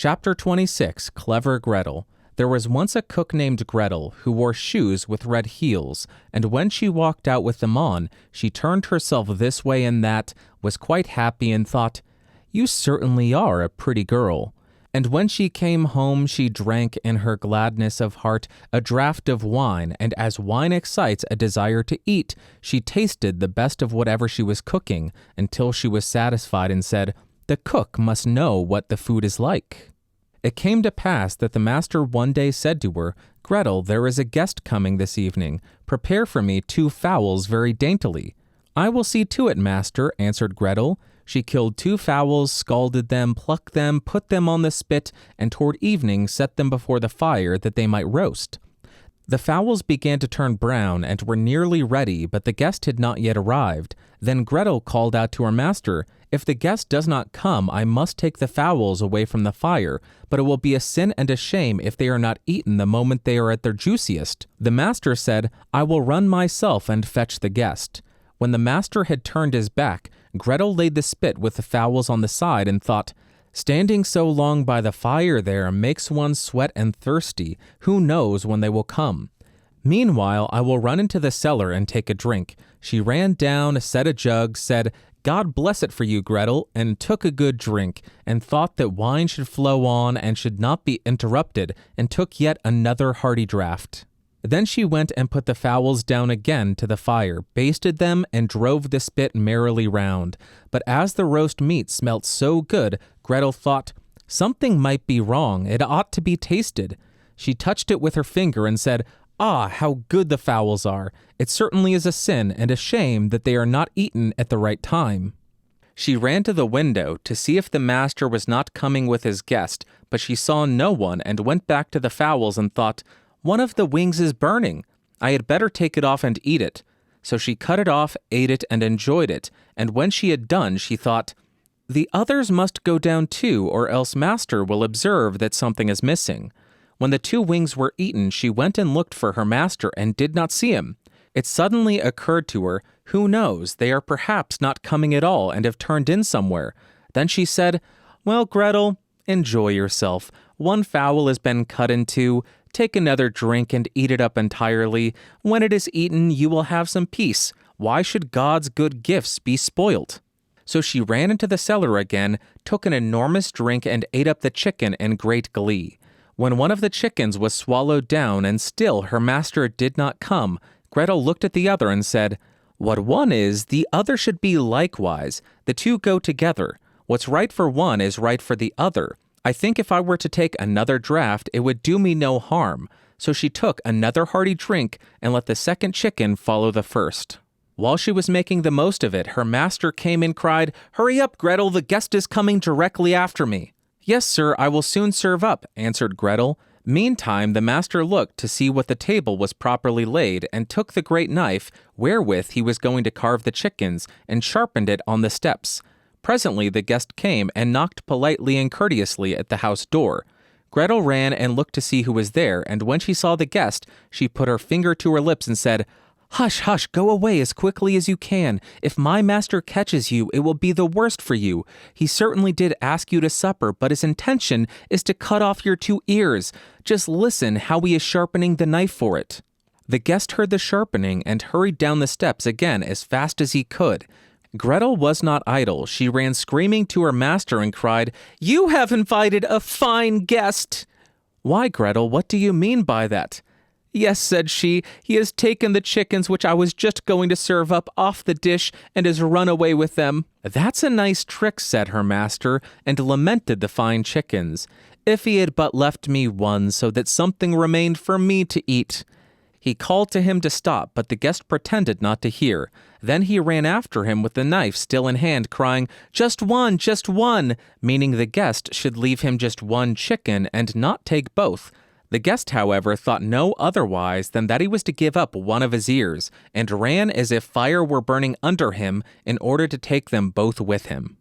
Chapter 26, Clever Gretel. There was once a cook named Gretel who wore shoes with red heels, and when she walked out with them on, she turned herself this way and that, was quite happy and thought, "You certainly are a pretty girl." And when she came home, she drank in her gladness of heart a draught of wine, and as wine excites a desire to eat, she tasted the best of whatever she was cooking, until she was satisfied and said, "The cook must know what the food is like." It came to pass that the master one day said to her, "Gretel, there is a guest coming this evening. Prepare for me 2 fowls very daintily." "I will see to it, master," answered Gretel. She killed 2 fowls, scalded them, plucked them, put them on the spit, and toward evening set them before the fire that they might roast. The fowls began to turn brown and were nearly ready, but the guest had not yet arrived. Then Gretel called out to her master, "If the guest does not come, I must take the fowls away from the fire, but it will be a sin and a shame if they are not eaten the moment they are at their juiciest." The master said, "I will run myself and fetch the guest." When the master had turned his back, Gretel laid the spit with the fowls on the side and thought, "Standing so long by the fire there makes one sweat and thirsty. Who knows when they will come? Meanwhile, I will run into the cellar and take a drink." She ran down, set a jug, said, "God bless it for you, Gretel," and took a good drink, and thought that wine should flow on and should not be interrupted, and took yet another hearty draught. Then she went and put the fowls down again to the fire, basted them, and drove the spit merrily round. But as the roast meat smelt so good, Gretel thought, "Something might be wrong, it ought to be tasted." She touched it with her finger and said, "Ah, how good the fowls are! It certainly is a sin and a shame that they are not eaten at the right time." She ran to the window to see if the master was not coming with his guest, but she saw no one and went back to the fowls and thought, "One of the wings is burning. I had better take it off and eat it." So she cut it off, ate it, and enjoyed it, and when she had done, she thought, "The others must go down too, or else master will observe that something is missing." When the 2 wings were eaten, she went and looked for her master and did not see him. It suddenly occurred to her, "Who knows, they are perhaps not coming at all and have turned in somewhere." Then she said, "Well, Gretel, enjoy yourself. 1 fowl has been cut in 2. Take another drink and eat it up entirely. When it is eaten, you will have some peace. Why should God's good gifts be spoilt?" So she ran into the cellar again, took an enormous drink, and ate up the chicken in great glee. When one of the chickens was swallowed down and still her master did not come, Gretel looked at the other and said, "What one is, the other should be likewise. The 2 go together. What's right for one is right for the other. I think if I were to take another draught, it would do me no harm." So she took another hearty drink and let the second chicken follow the first. While she was making the most of it, her master came and cried, "Hurry up, Gretel, the guest is coming directly after me." "Yes, sir, I will soon serve up," answered Gretel. Meantime, the master looked to see what the table was properly laid, and took the great knife, wherewith he was going to carve the chickens, and sharpened it on the steps. Presently the guest came and knocked politely and courteously at the house door. Gretel ran and looked to see who was there, and when she saw the guest, she put her finger to her lips and said, "Hush, hush, go away as quickly as you can. If my master catches you, it will be the worst for you. He certainly did ask you to supper, but his intention is to cut off your 2 ears. Just listen how he is sharpening the knife for it." The guest heard the sharpening and hurried down the steps again as fast as he could. Gretel was not idle. She ran screaming to her master and cried, "You have invited a fine guest!" "Why, Gretel, what do you mean by that?" "Yes," said she, "he has taken the chickens which I was just going to serve up off the dish and has run away with them." "That's a nice trick," said her master, and lamented the fine chickens. "If he had but left me one so that something remained for me to eat." He called to him to stop, but the guest pretended not to hear. Then he ran after him with the knife still in hand, crying, just one," meaning the guest should leave him just 1 chicken and not take both. The guest, however, thought no otherwise than that he was to give up 1 of his ears, and ran as if fire were burning under him in order to take them both with him.